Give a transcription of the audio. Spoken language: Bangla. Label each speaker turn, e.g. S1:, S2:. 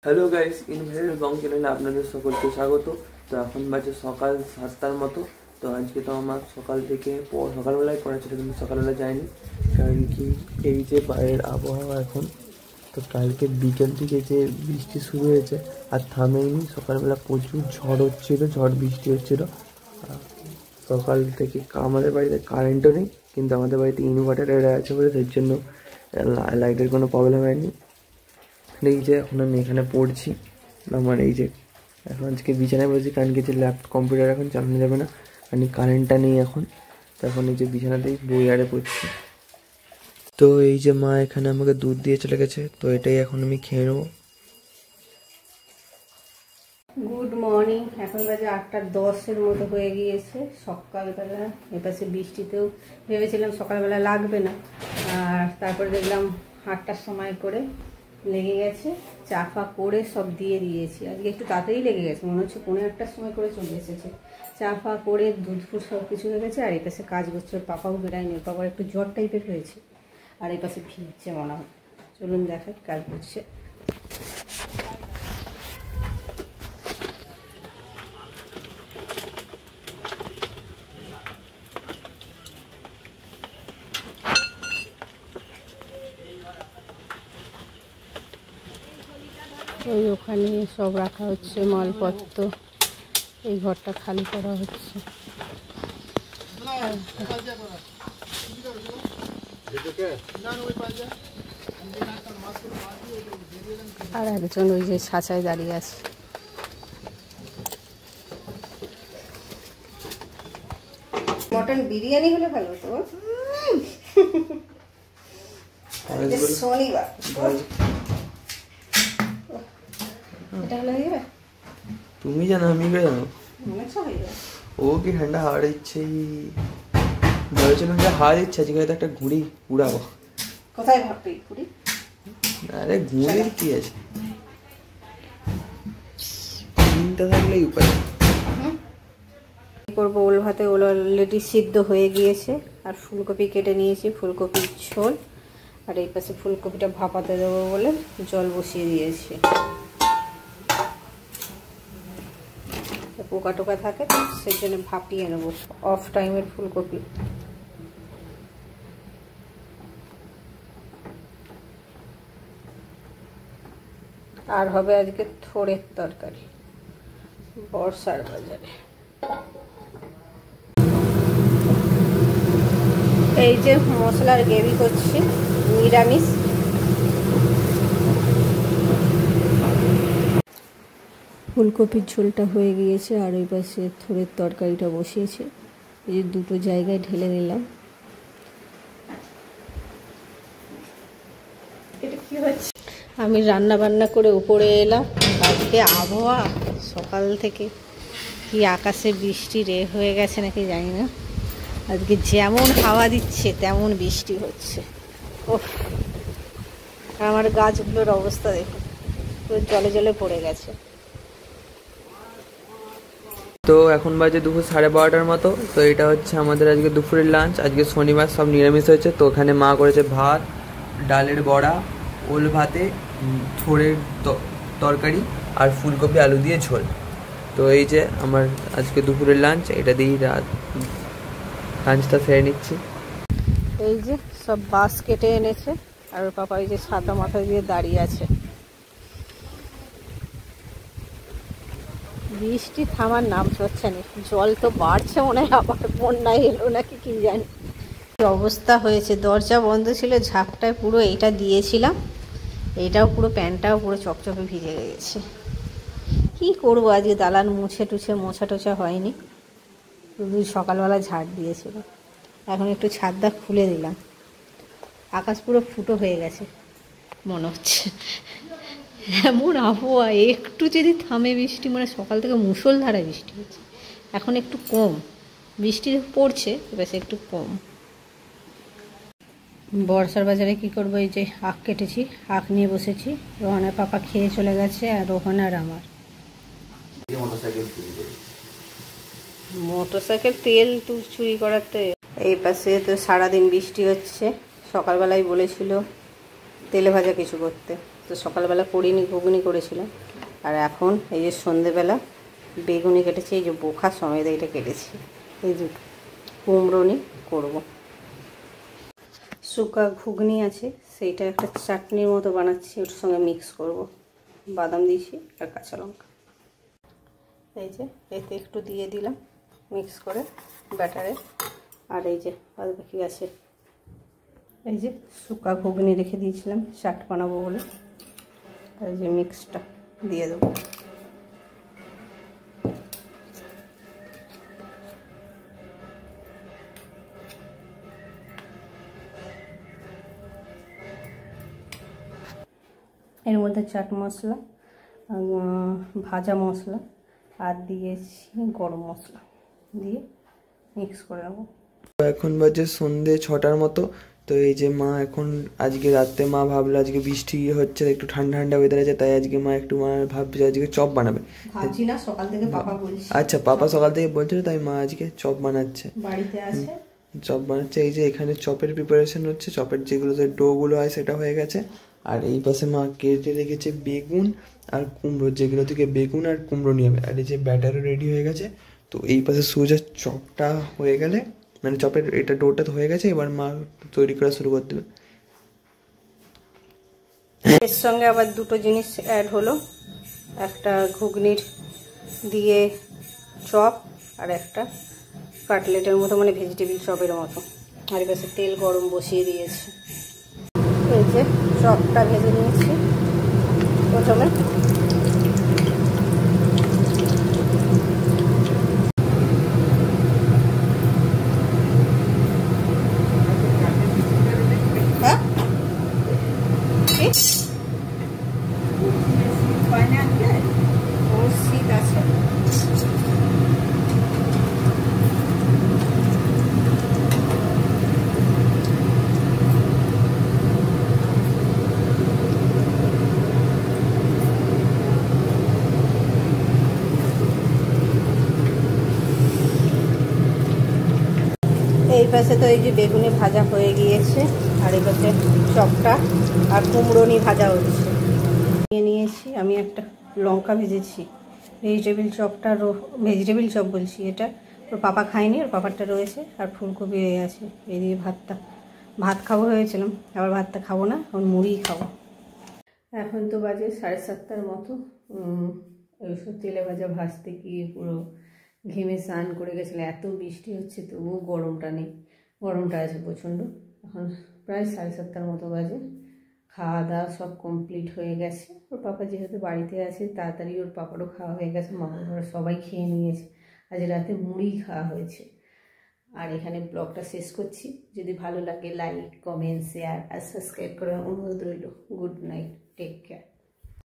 S1: হ্যালো গাইস, ইনভেরিয়েন্ট ব্লগ চ্যানেলে আপনাদের সকলকে স্বাগত। তো এখন বাজে সকাল 7টার মতো। তো আজকে তো আমার সকালবেলায় পড়া ছিল, কিন্তু সকালবেলা যায়নি, কারণ কি এই যে বাইরের আবহাওয়া এখন, তো কালকে বিকেল থেকে যে বৃষ্টি শুরু হয়েছে আর থামেনি। সকালবেলা প্রচুর ঝড় বৃষ্টি হচ্ছিল। সকাল থেকে আমাদের বাড়িতে কারেন্টও নেই, কিন্তু আমাদের বাড়িতে ইনভার্টার আছে বলে তার জন্য লাইটের কোনো প্রবলেম হয়নি। এই যে এখন আমি এখানে পড়ছি, আমার এই যে এখন আজকে বিছানায় বসেছি, কারণ কি যে কম্পিউটার এখন চালানো যাবে না, কারণ কারেন্টটা নেই এখন। তো এখন এই যে বিছানাতেই বই আরে পড়ছি। তো এই যে মা এখানে আমাকে দুধ দিয়ে চলে গেছে, তো এটাই এখন আমি খেয়ে নেবো।
S2: Good morning. এখন বাজে 8:10 মতো হয়ে গিয়েছে সকালবেলা। এপাশে বৃষ্টিতেও ভেবেছিলাম সকালবেলা লাগবে না, আর তারপরে দেখলাম 8টার সময় করে লেগে গেছে। চা ফা করে সব দিয়ে দিয়েছি, আজকে একটু তাড়াতাড়ি লেগে গেছে, মনে হচ্ছে 8:30টার সময় করে চলে এসেছে। চা ফা করে দুধ ফুট সব কিছু হয়ে গেছে। আর এই পাশে কাজ করছে, পাপাও বেড়ায়নি, পাপার একটু জ্বর টাইপের হয়েছে, আর এই পাশে ভিজছে মনে হয়। চলুন দেখাই কাজ করছে। ওই ওখানে সব রাখা হচ্ছে মালপত্র, এই ঘরটা খালি করা হচ্ছে। আর একজন ওই যে ছাঁচায় দাঁড়িয়ে আছে। মটন বিরিয়ানি হলে ভালো হতো। শনিবার এটা হলে হয়ে যাবে।
S1: তুমি জানো, আমি জানো। ও কি ঠান্ডা হাওয়া দিচ্ছে, ভেবেছিলাম যে হাওয়া দিচ্ছে, আজকে হয়তো একটা ঘুড়ি উড়াবো।
S2: কোথায় ভাববি ঘুড়ি?
S1: আরে ঘুড়ির কি আছে, চিন্তা থাকলেই উপায়।
S2: করবো ওল ভাতে, ওল অলরেডি সিদ্ধ হয়ে গিয়েছে। আর ফুলকপি কেটে নিয়েছি, ফুলকপির ঝোল। আর এই পাশে ফুলকপিটা ভাপাতে দেবো বলে জল বসিয়ে দিয়েছি। পোকা টোকা থাকে, সেই জন্য ভাপিয়ে নেবো। অফ টাইমের ফুলকপি। আর হবে আজকে থোড়ের তরকারি বর্ষার বাজারে। এই যে মশলার গ্রেভি করছি, নিরামিষ। ফুলকপির ঝোলটা হয়ে গিয়েছে, আর ওই পাশে থোড়ের তরকারিটা বসিয়েছে। এই যে দুটো জায়গায় ঢেলে নিলাম। এটা কি হচ্ছে? আমি রান্না বান্না করে উপরে এলাম। আজকে আবহাওয়া সকাল থেকে কি আকাশে বৃষ্টি হয়ে গেছে নাকি জানি না, আজকে যেমন হাওয়া দিচ্ছে তেমন বৃষ্টি হচ্ছে। ওহ, আমার গাছগুলোর অবস্থা দেখুন, পুরো জলে জলে পড়ে গেছে।
S1: তো এখন বাজে দুপুর 12:30টার মতো। তো এটা হচ্ছে আমাদের আজকে দুপুরের লাঞ্চ। আজকে শনিবার, সব নিরামিষ হয়েছে। তো ওখানে মা করেছে ভাত, ডালের বড়া, ওল ভাতে, থোড়ের তরকারি আর ফুলকপি আলু দিয়ে ঝোল। তো এই যে আমার আজকে দুপুরের লাঞ্চ, এটা দিয়েই লাঞ্চটা সেরে নিচ্ছি।
S2: এই যে সব বাঁশ কেটে এনেছে, আর ওর পাপা এই যে ছাতা মাথায় দিয়ে দাঁড়িয়ে আছে। বৃষ্টি থামার নাম হচ্ছে না, জল তো বাড়ছে, মনে হয় আবার বন্যায় এলো নাকি কি জানি। কি অবস্থা হয়েছে, দরজা বন্ধ ছিল, ঝাঁপটায় পুরো এইটা দিয়েছিলাম, এইটাও পুরো প্যান্টটাও পুরো চকচকে ভিজে গেছে। কি করবো, আজকে দালান মোছা টোছা হয়নি, শুধু সকালবেলা ঝাড় দিয়েছিল। এখন একটু ছাদটা খুলে দিলাম, আকাশ পুরো ফুটো হয়ে গেছে মনে হচ্ছে। এমন আবহাওয়া, একটু যদি থামে বৃষ্টি, মানে সকাল থেকে মুষলধারে বৃষ্টি হচ্ছে, এখন একটু কম বৃষ্টি পড়ছে, বেশ একটু কম। বর্ষার বাজারে কি করবো, এই যে আখ কেটেছি, আখ নিয়ে বসেছি। রোহানের পাপা খেয়ে চলে গেছে, আর রোহান আর আমার। মোটরসাইকেল তেল তো চুরি করাতে। এই পাশে তো সারাদিন বৃষ্টি হচ্ছে, সকালবেলায় বলেছিল তেলে ভাজা কিছু করতে। তো সকালবেলা করিনি, ঘুগনি করেছিলাম। আর এখন এই যে সন্ধেবেলা বেগুনি কেটেছি, এই যে বোখা সমেত এইটা কেটেছি, এই যে কুমড়োনি করবো। শুকা ঘুগনি আছে, সেইটা একটা চাটনির মতো বানাচ্ছি, ওর সঙ্গে মিক্স করব। বাদাম দিয়েছি আর কাঁচা লঙ্কা, এই যে এতে একটু দিয়ে দিলাম মিক্স করে ব্যাটারে। আর এই যে বাদ বাকি আছে, এই যে শুকা ঘুগনি রেখে দিয়েছিলাম চাট বানাবো বলে, আর এই যে মিক্সটা দিয়ে দেবো। এর মধ্যে চাট মশলা, ভাজা মশলা আর দিয়েছি গরম মশলা দিয়ে মিক্স করে নেবো।
S1: এখন বাজে সন্ধে 6টার মতো। তো এই যে মা এখন আজকে রাতে মা ভাবলো আজকে বৃষ্টি হচ্ছে, একটু ঠান্ডা ঠান্ডা ওয়েদার আছে, তাই আজকে মা ভাবছে আজকে চপ বানাবে।
S2: ভাবছি না, সকাল থেকে পাপা বলছে।
S1: আচ্ছা, পাপা সকাল থেকে বলছিল, তাই মা আজকে চপ বানাচ্ছে,
S2: বাড়িতে আছে
S1: চপ বানাচ্ছে। এই যে এখানে চপের প্রিপারেশন হচ্ছে, চপের যেগুলোতে ডোগুলো হয় সেটা হয়ে গেছে। আর এই পাশে মা কেটে রেখেছে বেগুন আর কুমড়ো, যেগুলো থেকে বেগুন আর কুমড়ো নিয়ে হবে। আর এই যে ব্যাটারও রেডি হয়ে গেছে। তো এই পাশে সোজা চপটা হয়ে গেলে, মানে চপের এটা ডোটা তো হয়ে গেছে, এবার মা তৈরি করা শুরু করে দেবে।
S2: এর সঙ্গে আবার দুটো জিনিস অ্যাড হলো, একটা ঘুগনির দিয়ে চপ আর একটা কাটলেটের মতো, মানে ভেজিটেবিল চপের মতো। আর এই পাশে তেল গরম বসিয়ে দিয়েছি। এই যে চপটা ভেজে নিয়েছি প্রথমে। হ্যাঁ শীত আছে। এই পাশে তো এই যে বেগুনি ভাজা হয়ে গিয়েছে, আর এই পাশে চপটা আর কুমড়োনি ভাজা হচ্ছে। নিয়ে নিয়েছি আমি একটা লঙ্কা ভেজেছি, ভেজিটেবিল চপটা ভেজিটেবিল চপ বলছি, এটা ওর পাপা খায়নি, ওর পাপারটা রয়েছে। আর ফুলকপি হয়ে আছে। এই দিয়ে ভাত খাবো ভেবেছিলাম, আবার ভাতটা খাবো না, এখন মুড়িই খাবো। এখন তো বাজে 7:30 মতো। ওইসব তেলে ভাজা ভাজতে গিয়ে পুরো ঘেমে স্নান করে গেছিলো, এত বৃষ্টি হচ্ছে তবুও গরমটা নেই, গরমটা আছে প্রচণ্ড। এখন প্রায় 7:30 মতো বাজে, খাওয়া দাওয়া সব কমপ্লিট হয়ে গেছে। ওর পাপা যেহেতু বাড়িতে আছে তাড়াতাড়ি ওর পাপারও খাওয়া হয়ে গেছে, মামারা সবাই খেয়ে নিয়েছে। আজ রাতে মুড়ি খাওয়া হয়েছে। আর এখানে ব্লগটা শেষ করছি। যদি ভালো লাগে লাইক, কমেন্ট, শেয়ার আর সাবস্ক্রাইব করার অনুরোধ রইল। Good night, take care.